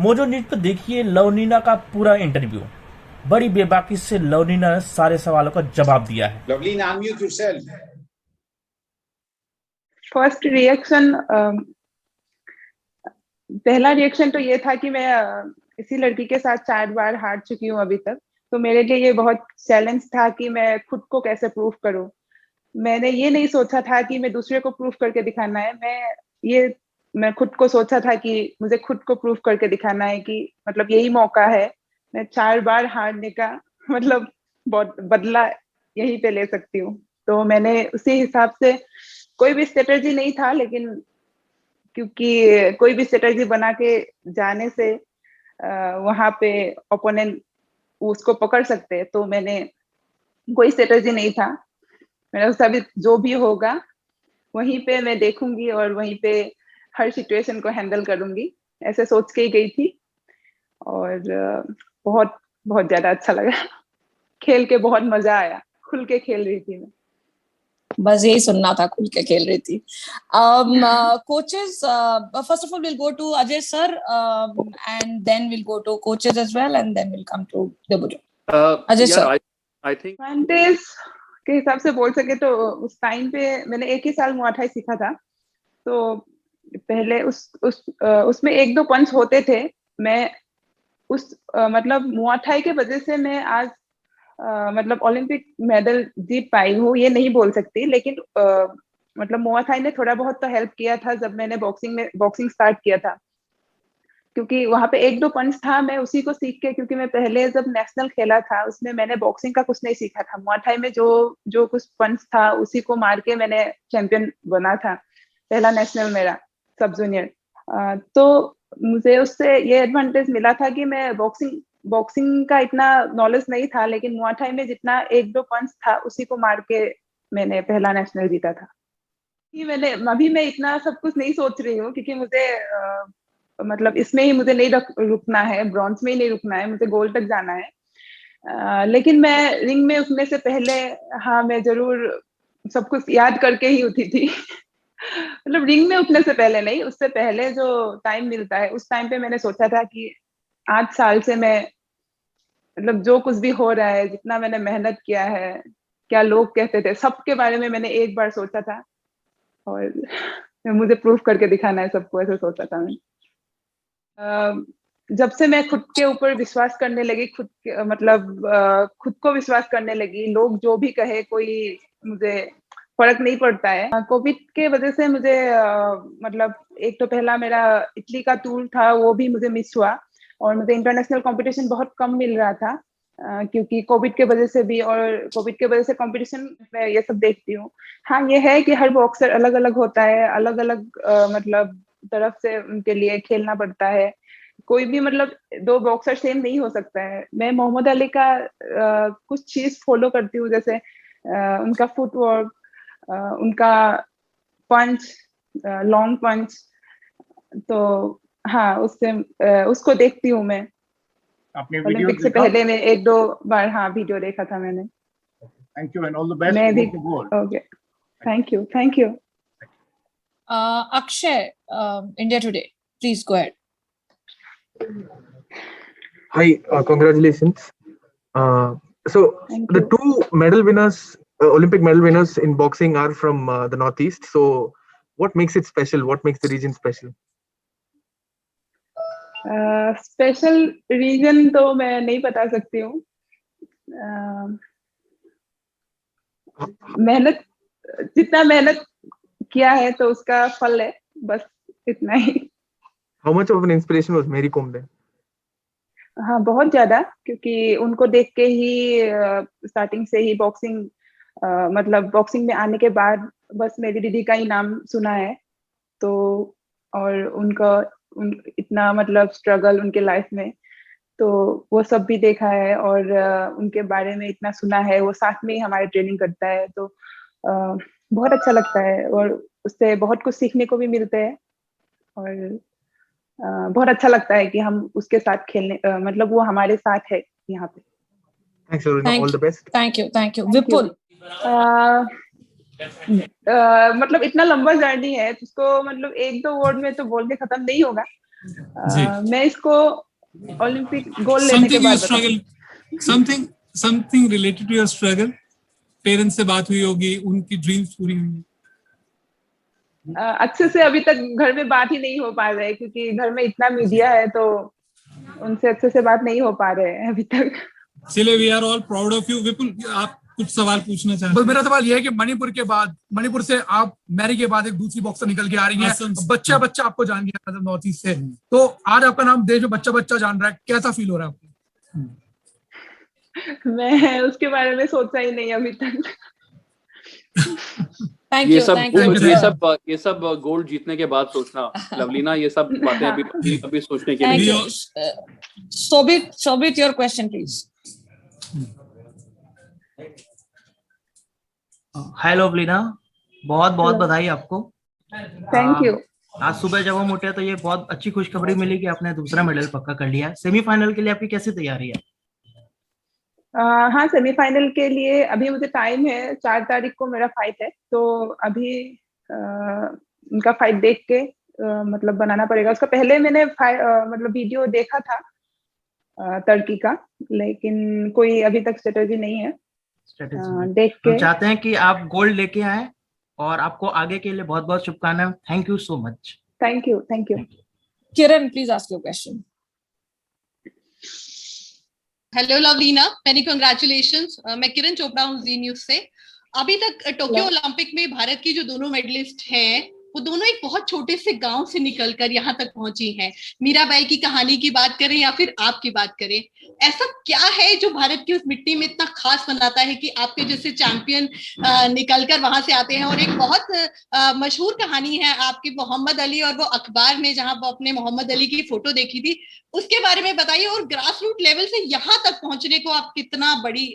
Mojo news पर देखिए लवनीना का पूरा इंटरव्यू। बड़ी बेबाकी से लवनीना ने सारे सवालों का जवाब दिया है। Loveleen, unmute yourself. First reaction, पहला रिएक्शन तो ये था कि मैं इसी लड़की के साथ 4 बार हार चुकी हूँ अभी तक। तो मेरे लिए ये बहुत चैलेंज था कि मैं खुद को कैसे प्रूव करूँ। मैंने ये नहीं सोचा था कि मैं दूसरे को प्रूव करके दिखाना है। मैं खुद को सोचा था कि मुझे खुद को प्रूव करके दिखाना है कि मतलब यही मौका है। मैं 4 बार हारने का मतलब बहुत बदला यहीं पे ले सकती हूँ। तो मैंने उसी हिसाब से, कोई भी स्ट्रेटेजी नहीं था, लेकिन क्योंकि कोई भी स्ट्रेटेजी बना के जाने से वहां पे ओपोनेंट उसको पकड़ सकते हैं। तो मैंने कोई स्ट्रेटेजी नहीं था। मैंने सोचा भी जो भी होगा वहीं पे मैं देखूंगी और वहीं पे हर सिचुएशन को हैंडल करूंगी, ऐसे सोच के ही गई थी। और बहुत बहुत ज्यादा अच्छा लगा खेल के, बहुत मजा आया। खुल के खेल रही थी मैं। बस यही सुनना था, खुल के खेल रही थी। Coaches, first of all we'll go to Ajay sir, and then we'll go to coaches as well, and then we'll come to Debujo. Ajay sir, I think advantage के हिसाब से बोल सके तो उस टाइम पे मैंने एक ही साल मुआठाई सीखा था। तो पहले उसमें 1-2 पंच होते थे। मैं मतलब मुआठाई के वजह से मैं आज मतलब ओलंपिक मेडल जीत पाई हूँ ये नहीं बोल सकती, लेकिन मतलब मुआठाई ने थोड़ा बहुत तो हेल्प किया था जब मैंने बॉक्सिंग स्टार्ट किया था। क्योंकि वहां पे 1-2 पंच था, मैं उसी को सीख के, क्योंकि मैं पहले जब नेशनल खेला था उसमें मैंने बॉक्सिंग का कुछ नहीं सीखा था। मुआठाई में जो कुछ पंच था उसी को मार के मैंने चैंपियन बना था, पहला नेशनल मेरा सब जूनियर। तो मुझे उससे ये एडवांटेज मिला था कि मैं बॉक्सिंग का इतना नॉलेज नहीं था, लेकिन मुआठाई में जितना 1-2 पंच था उसी को मार के मैंने पहला नेशनल जीता था। अभी मैं इतना सब कुछ नहीं सोच रही हूँ, क्योंकि मुझे मतलब इसमें ही मुझे नहीं रुकना है, ब्रॉन्ज में ही नहीं रुकना है, मुझे गोल्ड तक जाना है। लेकिन मैं रिंग में उठने से पहले, हाँ, मैं जरूर सब कुछ याद करके ही उठी थी मतलब रिंग में उठने से पहले नहीं, उससे पहले जो टाइम मिलता है उस टाइम पे मैंने सोचा था कि 8 साल से मैं मतलब जो कुछ भी हो रहा है, जितना मैंने मेहनत किया है, क्या लोग कहते थे, सबके बारे में मैंने एक बार सोचा था और मुझे प्रूफ करके दिखाना है सबको, ऐसे सोचा था मैं। जब से मैं खुद के ऊपर विश्वास करने लगी, खुद को विश्वास करने लगी, लोग जो भी कहे कोई मुझे फर्क नहीं पड़ता है। कोविड के वजह से मुझे मतलब एक तो पहला मेरा इटली का टूर था वो भी मुझे मिस हुआ, और मुझे इंटरनेशनल कंपटीशन बहुत कम मिल रहा था क्योंकि कोविड के वजह से भी, और कोविड के वजह से कंपटीशन में ये सब देखती हूँ। हाँ, ये है कि हर बॉक्सर अलग अलग होता है, अलग अलग मतलब तरफ से उनके लिए खेलना पड़ता है। कोई भी मतलब 2 बॉक्सर सेम नहीं हो सकता है। मैं मोहम्मद अली का कुछ चीज फॉलो करती हूँ, जैसे उनका फुटवर्क, उनका पंच, लॉन्ग पंच। तो हाँ, उसको देखती हूँ मैं। आपने ओलंपिक से पहले मैं 1-2 बार हाँ वीडियो देखा था मैंने। Thank you and all the best. मैं भी okay, thank you. Akshay, India Today, please go ahead. Hi, congratulations. So Thank the you. 2 medal winners, Olympic medal winners in boxing are from the Northeast. So what makes it special? What makes the region special? Special region तो मैं नहीं बता सकती हूँ। जितना मेहनत किया है तो उसका फल है, बस इतना ही। How much of an inspiration was Mary Kom then? हाँ, बहुत ज्यादा, क्योंकि उनको देख के ही स्टार्टिंग से ही मतलब बॉक्सिंग में आने के बाद बस मेरी दीदी का ही नाम सुना है। तो और इतना मतलब स्ट्रगल उनके लाइफ में, तो वो सब भी देखा है, और उनके बारे में इतना सुना है। वो साथ में ही हमारे ट्रेनिंग करता है, तो बहुत अच्छा लगता है, और उससे बहुत कुछ सीखने को भी मिलते हैं, और बहुत अच्छा लगता है कि हम उसके साथ खेलने मतलब वो हमारे साथ है यहाँ पे। Thanks, Aruna. All the best. Thank you. Vipul. मतलब इतना लंबा जर्नी है, उसको मतलब 1-2 वर्ड में तो बोल के खत्म नहीं होगा। मैं इसको ओलंपिक गोल्ड लेने के Something you बाद struggle, something related to your struggle. Parents से बात हुई होगी, उनकी ड्रीम्स पूरी हुई। अच्छे से अभी तक घर में बात ही नहीं हो पा रहे, क्योंकि घर में इतना मीडिया है तो उनसे अच्छे से बात नहीं हो पा रहे हैं अभी तक। चलिए, we are all proud of you. Vipul, आप कुछ सवाल पूछना चाहते हैं? बस मेरा सवाल ये है कि मणिपुर से आप मैरी के बाद एक दूसरी बॉक्सर निकल के आ रही हैं, बच्चा आपको जान गया नॉर्थ ईस्ट से, तो आज आपका नाम देश में बच्चा जान रहा है, कैसा फील हो रहा है आपको? मैं उसके बारे में सोचा ही नहीं अभी तक। Thank you, thank you. ये सब गोल्ड जीतने के बाद सोचना, लवलीना, ये सब बातें अभी सोचने के Thank लिए। you. Shobit, your question, please. हाय लवलीना, बहुत बहुत Hello. बधाई आपको। Thank you. आज सुबह जब हम उठे तो ये बहुत अच्छी खुशखबरी मिली कि आपने दूसरा मेडल पक्का कर लिया है। सेमीफाइनल के लिए आपकी कैसी तैयारी है? हाँ, सेमीफाइनल के लिए अभी मुझे टाइम है, 4 तारीख को मेरा फाइट है, तो अभी उनका फाइट देख के मतलब बनाना पड़ेगा। उसका पहले मैंने मतलब वीडियो देखा था टर्की का, लेकिन कोई अभी तक स्ट्रेटेजी नहीं है। देख के हम चाहते हैं कि आप गोल्ड लेके आए और आपको आगे के लिए बहुत बहुत शुभकामनाएं। Thank you so much. Thank you. Kiran, please ask your question. Hello Lovlina, many congratulations. मैं किरण चोपड़ा हूँ जी न्यूज से। अभी तक टोक्यो ओलंपिक में भारत की जो दोनों मेडलिस्ट हैं, वो दोनों एक बहुत छोटे से गांव से निकलकर यहाँ तक पहुंची हैं। मीराबाई की कहानी की बात करें या फिर आपकी बात करें, ऐसा क्या है जो भारत की उस मिट्टी में इतना खास बनाता है कि आपके जैसे चैंपियन निकलकर वहां से आते हैं? और एक बहुत मशहूर कहानी है आपकी मोहम्मद अली और वो अखबार में, जहां वो अपने मोहम्मद अली की फोटो देखी थी, उसके बारे में बताइए। और ग्रास रूट लेवल से यहाँ तक पहुंचने को आप कितना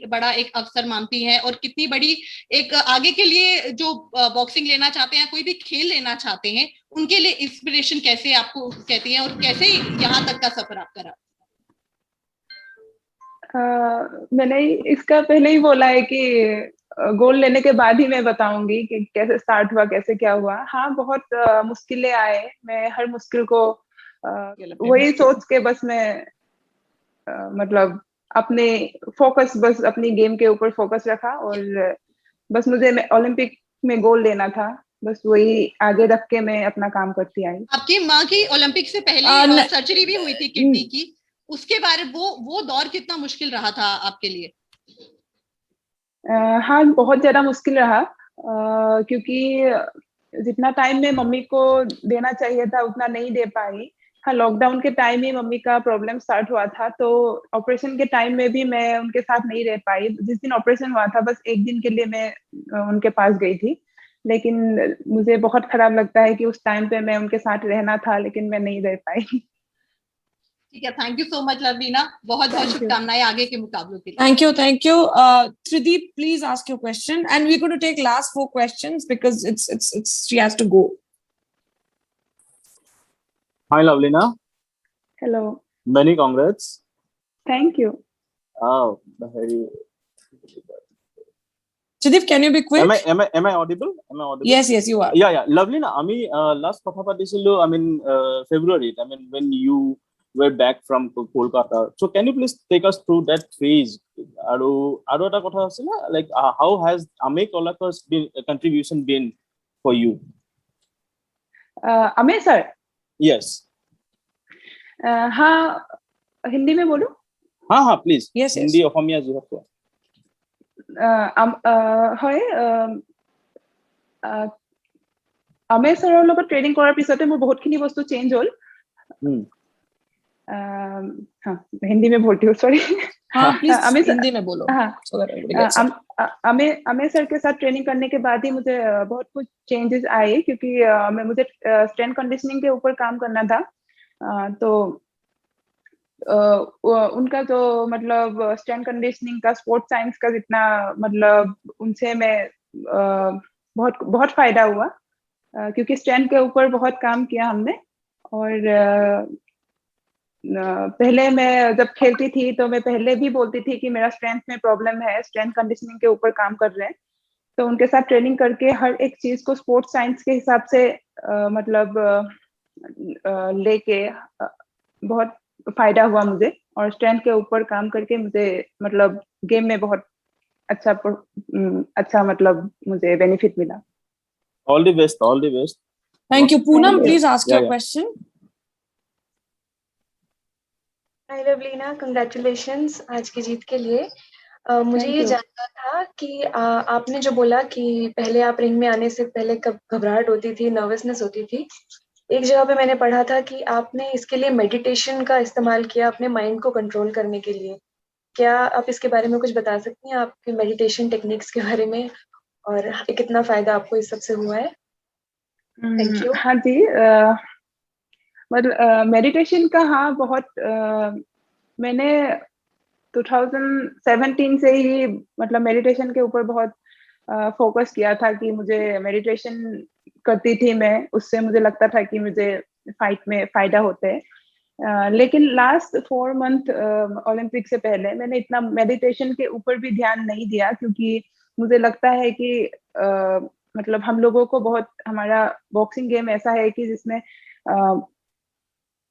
बड़ा एक अवसर मानती हैं, और कितनी बड़ी एक आगे के लिए जो बॉक्सिंग लेना चाहते हैं, कोई भी खेल लेना चाहते हैं, उनके लिए इंस्पिरेशन कैसे आपको कहती हैं, और कैसे यहाँ तक का सफर आप करा? मैंने इसका पहले ही बोला है कि गोल्ड लेने के बाद ही मैं बताऊंगी कि कैसे स्टार्ट हुआ, कैसे क्या हुआ। हाँ, बहुत मुश्किलें आए, मैं हर मुश्किल को वही सोच के बस मैं मतलब अपने बस अपनी गेम के ऊपर फोकस रखा, और बस मुझे ओलंपिक में गोल्ड लेना था, बस वही आगे रख के मैं अपना काम करती आई। आपकी माँ की ओलंपिक से पहले सर्जरी भी हुई थी किडनी की, उसके बारे वो दौर कितना मुश्किल रहा था आपके लिए? हाँ, बहुत ज्यादा मुश्किल रहा, क्योंकि जितना टाइम मैं मम्मी को देना चाहिए था उतना नहीं दे पाई। हाँ, लॉकडाउन के टाइम ही मम्मी का प्रॉब्लम स्टार्ट हुआ था, तो ऑपरेशन के टाइम में भी मैं उनके साथ नहीं रह पाई। जिस दिन ऑपरेशन हुआ था बस एक दिन के लिए मैं उनके पास गई थी, लेकिन मुझे बहुत खराब लगता है कि उस टाइम पे मैं उनके साथ रहना था, लेकिन मैं नहीं रह पाई। ठीक है, thank you so much Lovlina, बहुत बहुत शुभकामनाएं आगे के मुकाबलों के लिए। Thank you. Trideep, please ask your question, and we're going to take last 4 questions because it's she has to go. Hi Lovlina. Hello. Many congrats. Thank you. Oh, very. Trideep, can you be quick? Am I audible? Yes, you are. Yeah. Lovelyna, আমি last কথা পাতিছিলো, February, when you were back from Kolkata. So can you please take us through that phase? আৰু এটা কথা আছে না, like how has Amey Kolaka's contribution been for you? Amey sir? Yes. हाँ, हिंदी में बोलूं? हाँ, please. Yes. हिंदी অসমীয়া যি হওক। হয়, Amey sir লগত ট্ৰেইনিং কৰাৰ পিছতে মোৰ বহুতখিনি বস্তু চেঞ্জ হ'ল। हाँ, हिंदी में बोलती हूँ, सॉरी। हाँ, प्लीज हिंदी में बोलो। हाँ, अमेय सर के साथ ट्रेनिंग करने के बाद ही मुझे बहुत कुछ चेंजेस आए, क्योंकि मुझे स्ट्रेंथ कंडीशनिंग के ऊपर काम करना था। तो उनका जो मतलब स्ट्रेंथ कंडीशनिंग का, स्पोर्ट्स साइंस का जितना मतलब उनसे मैं बहुत फायदा हुआ, क्योंकि स्ट्रेंथ के ऊपर बहुत काम किया हमने। और पहले मैं जब खेलती थी तो मैं पहले भी बोलती थी कि मेरा स्ट्रेंथ में प्रॉब्लम है, स्ट्रेंथ कंडीशनिंग के ऊपर काम कर रहे हैं। तो उनके साथ ट्रेनिंग करके हर एक चीज को स्पोर्ट्स साइंस के हिसाब से मतलब लेके बहुत फायदा हुआ मुझे, और स्ट्रेंथ के ऊपर काम करके मुझे मतलब गेम में बहुत अच्छा मतलब मुझे बेनिफिट मिला। All the best. All the best. Thank you. Poonam, Thank you. please ask Yeah, your yeah. question. Hi Lovlina, congratulations आज की जीत के लिए। मुझे Thank ये you. जानना था कि आपने जो बोला कि पहले आप रिंग में आने से पहले कब घबराहट होती थी, नर्वसनेस होती थी। एक जगह पे मैंने पढ़ा था कि आपने इसके लिए मेडिटेशन का इस्तेमाल किया अपने माइंड को कंट्रोल करने के लिए। क्या आप इसके बारे में कुछ बता सकती हैं, आपके मेडिटेशन टेक्निक्स के बारे में, और कितना फायदा आपको इस सबसे हुआ है? Thank you. हाँ जी, मतलब मेडिटेशन का हाँ बहुत मैंने 2017 से ही मतलब मेडिटेशन के ऊपर बहुत फोकस किया था कि मुझे मेडिटेशन करती थी मैं, उससे मुझे लगता था कि मुझे फाइट में फायदा होते हैं। लेकिन लास्ट 4 मंथ ओलंपिक से पहले मैंने इतना मेडिटेशन के ऊपर भी ध्यान नहीं दिया, क्योंकि मुझे लगता है कि मतलब हम लोगों को बहुत, हमारा बॉक्सिंग गेम ऐसा है कि जिसमें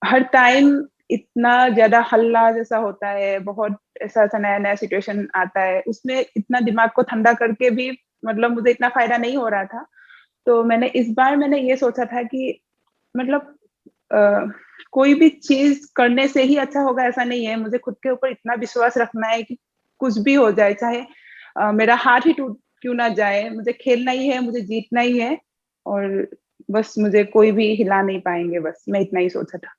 हर टाइम इतना ज्यादा हल्ला जैसा होता है, बहुत ऐसा नया नया सिचुएशन आता है, उसमें इतना दिमाग को ठंडा करके भी मतलब मुझे इतना फायदा नहीं हो रहा था। तो मैंने इस बार मैंने ये सोचा था कि मतलब कोई भी चीज करने से ही अच्छा होगा ऐसा नहीं है, मुझे खुद के ऊपर इतना विश्वास रखना है कि कुछ भी हो जाए, चाहे मेरा हाथ ही टूट क्यों ना जाए, मुझे खेलना ही है, मुझे जीतना ही है, और बस मुझे कोई भी हिला नहीं पाएंगे, बस मैं इतना ही सोचा था।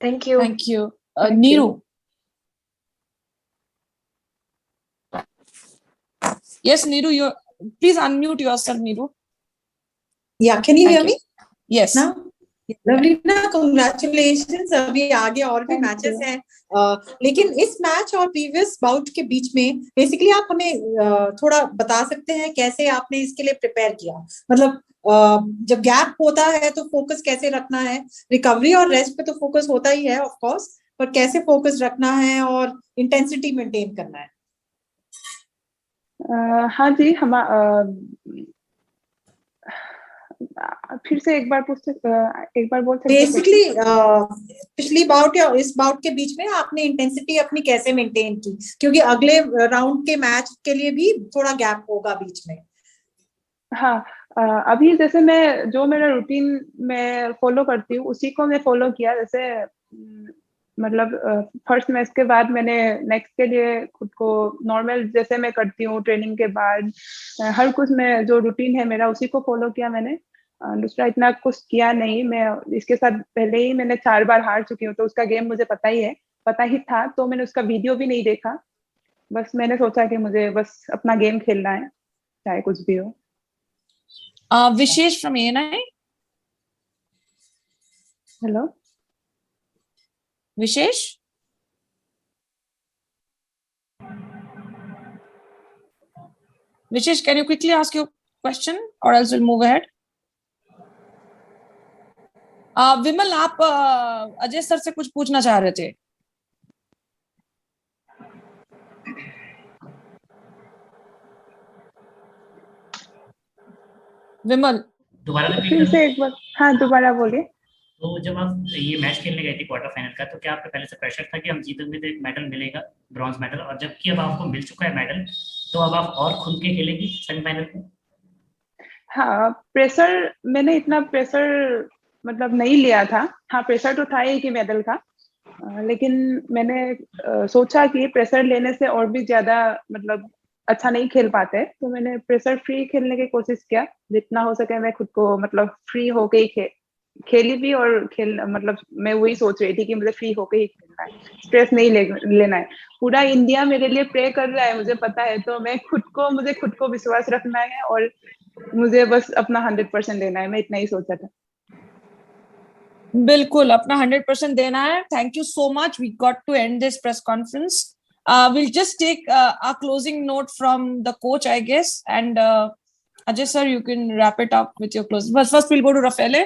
Thank you. Thank you. Thank Neeru. Yes, Neeru, you please unmute yourself, Neeru. Yeah, can you Thank hear you. me Yes. now? Lovlina, congratulations. अभी आगे और भी Thank मैचेस you. हैं, लेकिन इस मैच और प्रीवियस बाउट के बीच में बेसिकली आप हमें थोड़ा बता सकते हैं कैसे आपने इसके लिए प्रिपेयर किया? मतलब जब गैप होता है तो फोकस कैसे रखना है? रिकवरी और रेस्ट पे तो फोकस होता ही है ऑफ कोर्स, पर कैसे फोकस रखना है और इंटेंसिटी मेंटेन करना है? हाँ जी, हम फिर से एक बार बोल सकते हैं? बेसिकली पिछली बाउट या इस बाउट के बीच में आपने इंटेंसिटी अपनी कैसे मेंटेन की, क्योंकि अगले राउंड के मैच के लिए भी थोड़ा गैप होगा बीच में। हाँ, अभी जैसे मैं जो मेरा रूटीन मैं फॉलो करती हूँ उसी को मैं फॉलो किया। जैसे मतलब फर्स्ट मैच के बाद मैंने नेक्स्ट के लिए खुद को नॉर्मल जैसे मैं करती हूँ ट्रेनिंग के बाद, हर कुछ मैं जो रूटीन है मेरा उसी को फॉलो किया मैंने। दूसरा इतना कुछ किया नहीं। मैं इसके साथ पहले ही मैंने 4 बार हार चुकी हूँ, तो उसका गेम मुझे पता ही था, तो मैंने उसका वीडियो भी नहीं देखा। बस मैंने सोचा कि मुझे बस अपना गेम खेलना है, चाहे कुछ भी हो। Vishesh from ANI. Hello. Vishesh. Vishesh, can you quickly ask your question, or else we'll move ahead? विमल, आप अजय सर से कुछ पूछना चाह रहे थे? विमल, दोबारा फिर से एक बार, हाँ दोबारा बोलिए। तो जब आप ये मैच खेलने गए थे क्वार्टर फाइनल का, तो क्या आपका पहले से प्रेशर था कि हम जीतेंगे तो एक मेडल मिलेगा, ब्रॉन्ज मेडल, और जबकि अब आपको मिल चुका है मेडल, तो अब आप और खुल के खेलेंगी सेमीफाइनल में? हाँ, प्रेशर मैंने इतना प्रेशर मतलब नहीं लिया था। हाँ, प्रेशर तो था ही कि मेडल का, लेकिन मैंने सोचा कि प्रेशर लेने से और भी ज्यादा मतलब अच्छा नहीं खेल पाते, तो मैंने प्रेशर फ्री खेलने की कोशिश किया। जितना हो सके मैं खुद को मतलब फ्री होके ही खेली भी, और मतलब मैं वही सोच रही थी कि मुझे फ्री होके ही खेलना है, स्ट्रेस नहीं लेना है। पूरा इंडिया मेरे लिए प्रे कर रहा है, मुझे पता है, तो मुझे खुद को विश्वास रखना है और मुझे बस अपना 100% देना है। मैं इतना ही सोचा था। बिल्कुल अपना 100% देना है। Thank you so much. We got to end this press conference. We'll just take a closing note from the coach, I guess, and Ajay sir, you can wrap it up with your closing. But first, we'll go to Raffaele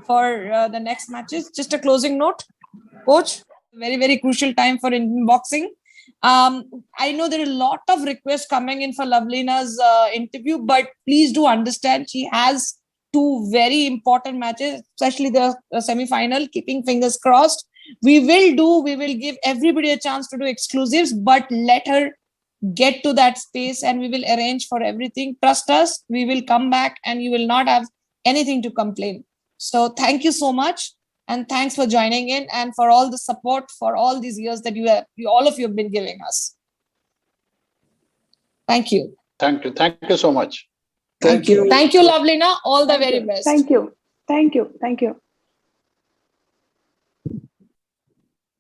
for the next matches. Just a closing note, coach. Very, very crucial time for Indian boxing. I know there are a lot of requests coming in for Lovelina's interview, but please do understand she has two very important matches, especially the semi-final, keeping fingers crossed. We will give everybody a chance to do exclusives, but let her get to that space and we will arrange for everything. Trust us, we will come back and you will not have anything to complain. So thank you so much. And thanks for joining in and for all the support for all these years that all of you have been giving us. Thank you. Thank you. Thank you so much. Thank you, Lovelina. All the very best. Thank you. Thank you. Thank you.